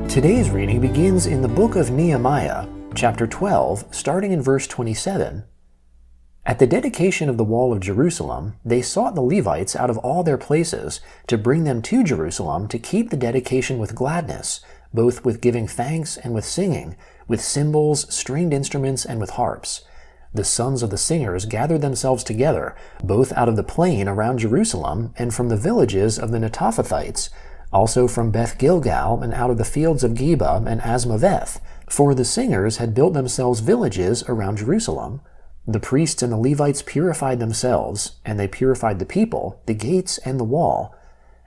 Today's reading begins in the book of Nehemiah, chapter 12, starting in verse 27. At the dedication of the wall of Jerusalem, they sought the Levites out of all their places to bring them to Jerusalem to keep the dedication with gladness, both with giving thanks and with singing, with cymbals, stringed instruments, and with harps. The sons of the singers gathered themselves together, both out of the plain around Jerusalem and from the villages of the Netophathites, also from Beth Gilgal and out of the fields of Geba and Asmaveth, for the singers had built themselves villages around Jerusalem. The priests and the Levites purified themselves, and they purified the people, the gates, and the wall.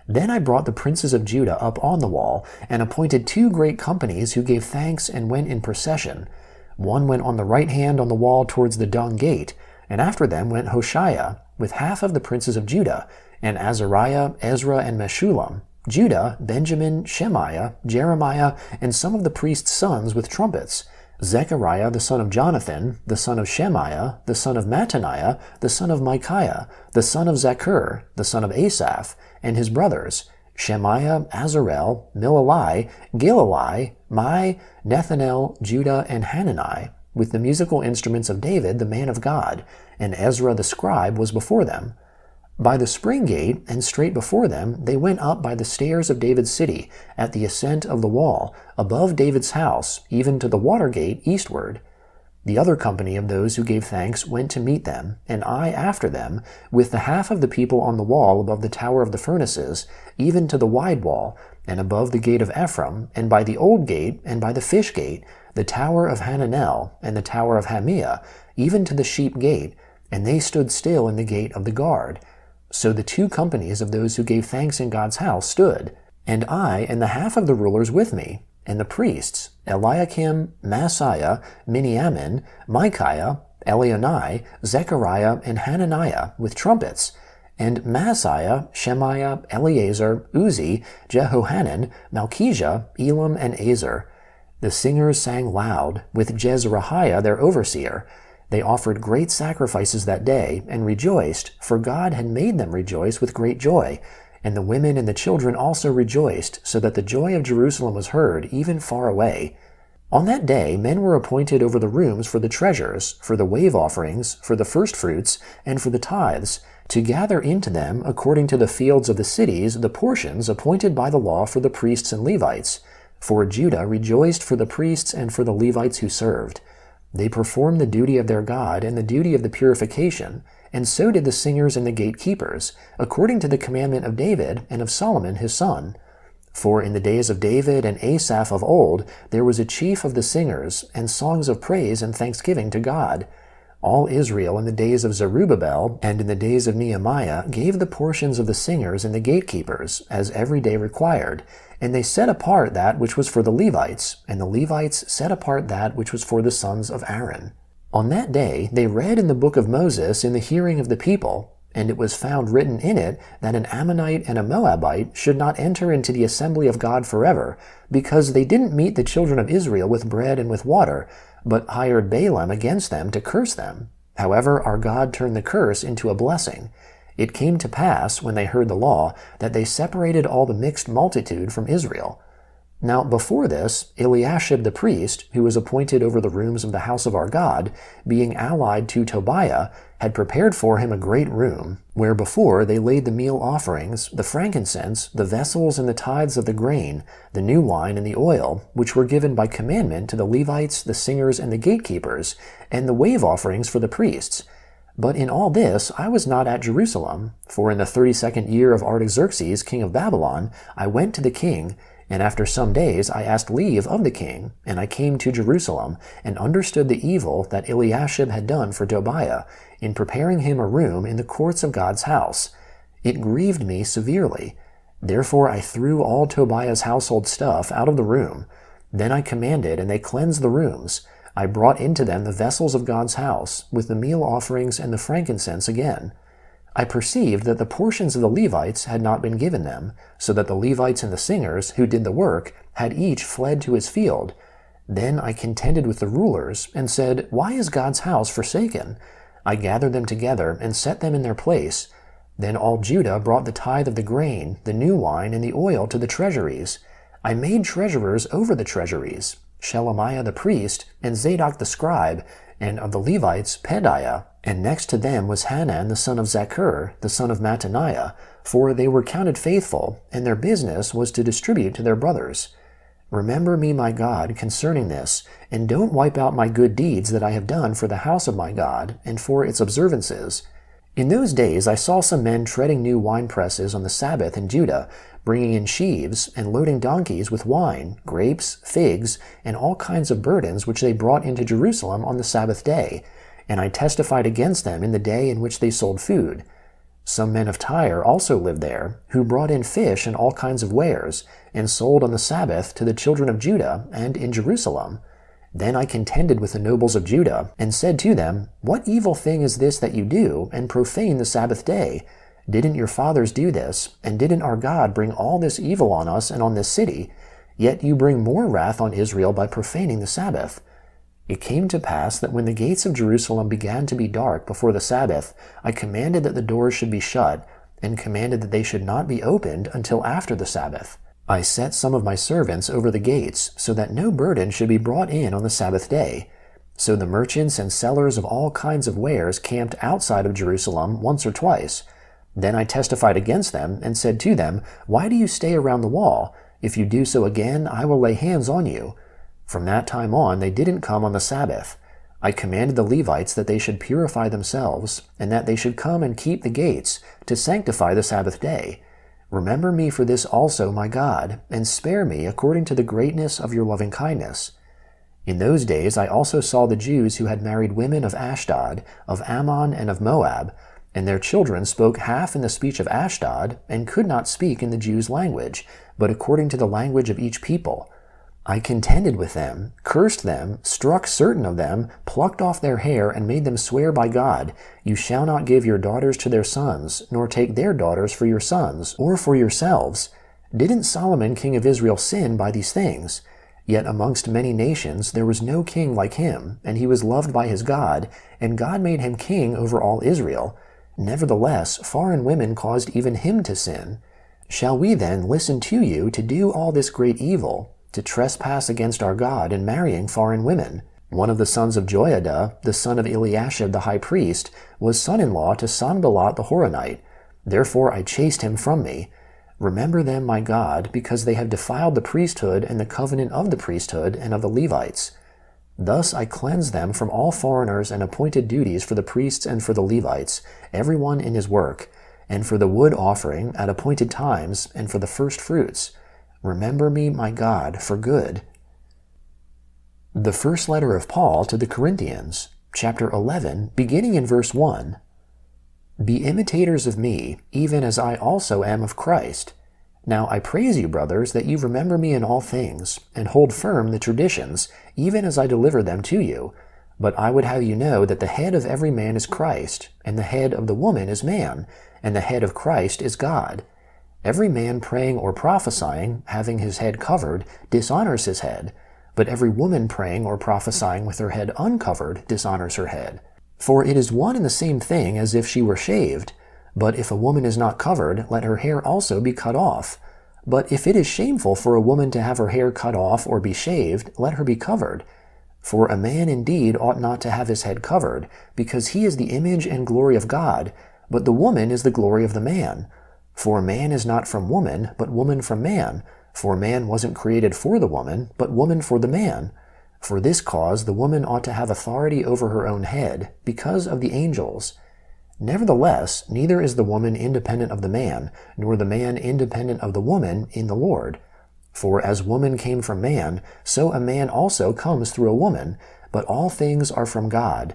Then I brought the princes of Judah up on the wall, and appointed 2 great companies who gave thanks and went in procession. One went on the right hand on the wall towards the dung gate, and after them went Hoshea, with half of the princes of Judah, and Azariah, Ezra, and Meshullam, Judah, Benjamin, Shemaiah, Jeremiah, and some of the priests' sons with trumpets, Zechariah the son of Jonathan, the son of Shemaiah, the son of Mattaniah, the son of Micaiah, the son of Zaccur, the son of Asaph, and his brothers, Shemaiah, Azarel, Milalai, Gilalai, Mai, Nethanel, Judah, and Hanani, with the musical instruments of David the man of God, and Ezra the scribe was before them. By the spring gate, and straight before them, they went up by the stairs of David's city, at the ascent of the wall, above David's house, even to the water gate eastward. The other company of those who gave thanks went to meet them, and I after them, with the half of the people on the wall above the tower of the furnaces, even to the wide wall, and above the gate of Ephraim, and by the old gate, and by the fish gate, the tower of Hananel, and the tower of Hamiah, even to the sheep gate, and they stood still in the gate of the guard. So the 2 companies of those who gave thanks in God's house stood, and I and the half of the rulers with me, and the priests, Eliakim, Maaseiah, Miniamin, Micaiah, Elionai, Zechariah, and Hananiah, with trumpets, and Maaseiah, Shemaiah, Eleazar, Uzi, Jehohanan, Malchijah, Elam, and Azer. The singers sang loud, with Jezrahiah their overseer. They offered great sacrifices that day, and rejoiced, for God had made them rejoice with great joy. And the women and the children also rejoiced, so that the joy of Jerusalem was heard, even far away. On that day men were appointed over the rooms for the treasures, for the wave offerings, for the firstfruits, and for the tithes, to gather into them, according to the fields of the cities, the portions appointed by the law for the priests and Levites. For Judah rejoiced for the priests and for the Levites who served. They performed the duty of their God and the duty of the purification, and so did the singers and the gatekeepers, according to the commandment of David and of Solomon his son. For in the days of David and Asaph of old there was a chief of the singers, and songs of praise and thanksgiving to God. All Israel in the days of Zerubbabel and in the days of Nehemiah gave the portions of the singers and the gatekeepers, as every day required, and they set apart that which was for the Levites, and the Levites set apart that which was for the sons of Aaron. On that day they read in the book of Moses in the hearing of the people, and it was found written in it that an Ammonite and a Moabite should not enter into the assembly of God forever, because they didn't meet the children of Israel with bread and with water, but hired Balaam against them to curse them. However, our God turned the curse into a blessing. It came to pass, when they heard the law, that they separated all the mixed multitude from Israel. Now before this, Eliashib the priest, who was appointed over the rooms of the house of our God, being allied to Tobiah, had prepared for him a great room, where before they laid the meal offerings, the frankincense, the vessels and the tithes of the grain, the new wine and the oil, which were given by commandment to the Levites, the singers, and the gatekeepers, and the wave offerings for the priests. But in all this I was not at Jerusalem, for in the 32nd year of Artaxerxes, king of Babylon, I went to the king, and after some days I asked leave of the king, and I came to Jerusalem, and understood the evil that Eliashib had done for Tobiah, in preparing him a room in the courts of God's house. It grieved me severely. Therefore I threw all Tobiah's household stuff out of the room. Then I commanded, and they cleansed the rooms. I brought into them the vessels of God's house, with the meal offerings and the frankincense again. I perceived that the portions of the Levites had not been given them, so that the Levites and the singers who did the work had each fled to his field. Then I contended with the rulers and said, "Why is God's house forsaken?" I gathered them together and set them in their place. Then all Judah brought the tithe of the grain, the new wine, and the oil to the treasuries. I made treasurers over the treasuries, Shelemiah the priest, and Zadok the scribe, and of the Levites Pedaiah, and next to them was Hanan the son of Zaccur, the son of Mattaniah, for they were counted faithful, and their business was to distribute to their brothers. Remember me, my God, concerning this, and don't wipe out my good deeds that I have done for the house of my God, and for its observances. In those days I saw some men treading new winepresses on the Sabbath in Judah, bringing in sheaves, and loading donkeys with wine, grapes, figs, and all kinds of burdens which they brought into Jerusalem on the Sabbath day, and I testified against them in the day in which they sold food. Some men of Tyre also lived there, who brought in fish and all kinds of wares, and sold on the Sabbath to the children of Judah and in Jerusalem. Then I contended with the nobles of Judah, and said to them, "What evil thing is this that you do, and profane the Sabbath day? Didn't your fathers do this, and didn't our God bring all this evil on us and on this city? Yet you bring more wrath on Israel by profaning the Sabbath." It came to pass that when the gates of Jerusalem began to be dark before the Sabbath, I commanded that the doors should be shut, and commanded that they should not be opened until after the Sabbath. I set some of my servants over the gates, so that no burden should be brought in on the Sabbath day. So the merchants and sellers of all kinds of wares camped outside of Jerusalem once or twice. Then I testified against them, and said to them, "Why do you stay around the wall? If you do so again, I will lay hands on you." From that time on they didn't come on the Sabbath. I commanded the Levites that they should purify themselves, and that they should come and keep the gates, to sanctify the Sabbath day. Remember me for this also, my God, and spare me according to the greatness of your loving kindness. In those days I also saw the Jews who had married women of Ashdod, of Ammon, and of Moab, and their children spoke half in the speech of Ashdod, and could not speak in the Jews' language, but according to the language of each people. I contended with them, cursed them, struck certain of them, plucked off their hair, and made them swear by God, "You shall not give your daughters to their sons, nor take their daughters for your sons, or for yourselves." Didn't Solomon king of Israel sin by these things? Yet amongst many nations there was no king like him, and he was loved by his God, and God made him king over all Israel. Nevertheless, foreign women caused even him to sin. Shall we then listen to you to do all this great evil, to trespass against our God in marrying foreign women? One of the sons of Joiada, the son of Eliashib the high priest, was son-in-law to Sanballat the Horonite. Therefore I chased him from me. Remember them, my God, because they have defiled the priesthood and the covenant of the priesthood and of the Levites. Thus I cleansed them from all foreigners and appointed duties for the priests and for the Levites, every one in his work, and for the wood offering at appointed times, and for the first fruits. Remember me, my God, for good. The first letter of Paul to the Corinthians, chapter 11, beginning in verse 1. Be imitators of me, even as I also am of Christ. Now I praise you, brothers, that you remember me in all things, and hold firm the traditions, even as I deliver them to you. But I would have you know that the head of every man is Christ, and the head of the woman is man, and the head of Christ is God. Every man praying or prophesying, having his head covered, dishonors his head, but every woman praying or prophesying with her head uncovered dishonors her head. For it is one and the same thing as if she were shaved. But if a woman is not covered, let her hair also be cut off. But if it is shameful for a woman to have her hair cut off or be shaved, let her be covered. For a man indeed ought not to have his head covered, because he is the image and glory of God, but the woman is the glory of the man. For man is not from woman, but woman from man. For man wasn't created for the woman, but woman for the man. For this cause the woman ought to have authority over her own head, because of the angels. Nevertheless, neither is the woman independent of the man, nor the man independent of the woman in the Lord. For as woman came from man, so a man also comes through a woman, but all things are from God.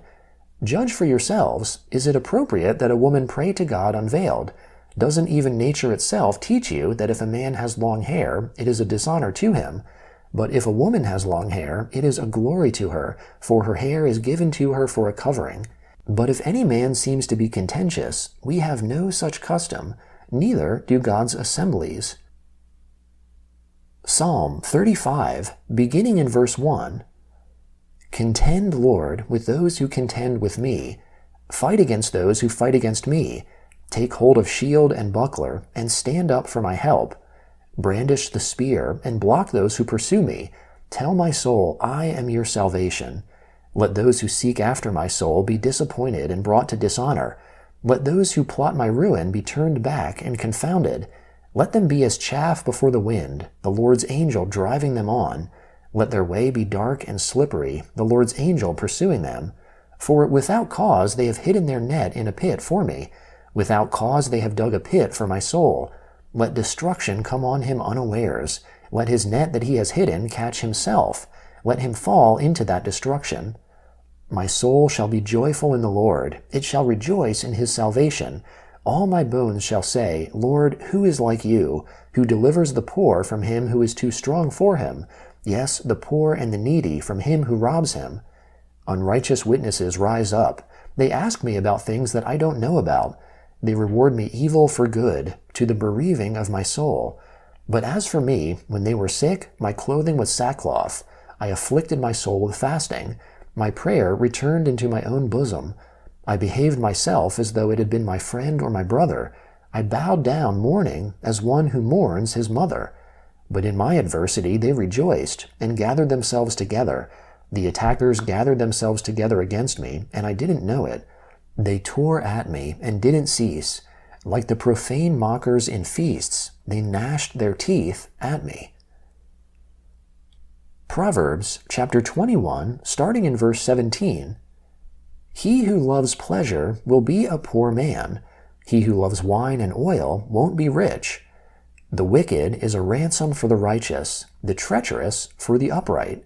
Judge for yourselves, is it appropriate that a woman pray to God unveiled? Doesn't even nature itself teach you that if a man has long hair, it is a dishonor to him? But if a woman has long hair, it is a glory to her, for her hair is given to her for a covering. But if any man seems to be contentious, we have no such custom, neither do God's assemblies. Psalm 35, beginning in verse 1. Contend, Lord, with those who contend with me. Fight against those who fight against me. Take hold of shield and buckler, and stand up for my help. Brandish the spear, and block those who pursue me. Tell my soul, I am your salvation. Let those who seek after my soul be disappointed and brought to dishonor. Let those who plot my ruin be turned back and confounded. Let them be as chaff before the wind, the Lord's angel driving them on. Let their way be dark and slippery, the Lord's angel pursuing them. For without cause they have hidden their net in a pit for me. Without cause they have dug a pit for my soul. Let destruction come on him unawares. Let his net that he has hidden catch himself. Let him fall into that destruction. My soul shall be joyful in the Lord. It shall rejoice in his salvation. All my bones shall say, Lord, who is like you, who delivers the poor from him who is too strong for him, yes, the poor and the needy from him who robs him? Unrighteous witnesses rise up. They ask me about things that I don't know about. They reward me evil for good, to the bereaving of my soul. But as for me, when they were sick, my clothing was sackcloth. I afflicted my soul with fasting. My prayer returned into my own bosom. I behaved myself as though it had been my friend or my brother. I bowed down mourning as one who mourns his mother. But in my adversity they rejoiced and gathered themselves together. The attackers gathered themselves together against me, and I didn't know it. They tore at me and didn't cease. Like the profane mockers in feasts, they gnashed their teeth at me. Proverbs chapter 21, starting in verse 17. He who loves pleasure will be a poor man. He who loves wine and oil won't be rich. The wicked is a ransom for the righteous, the treacherous for the upright.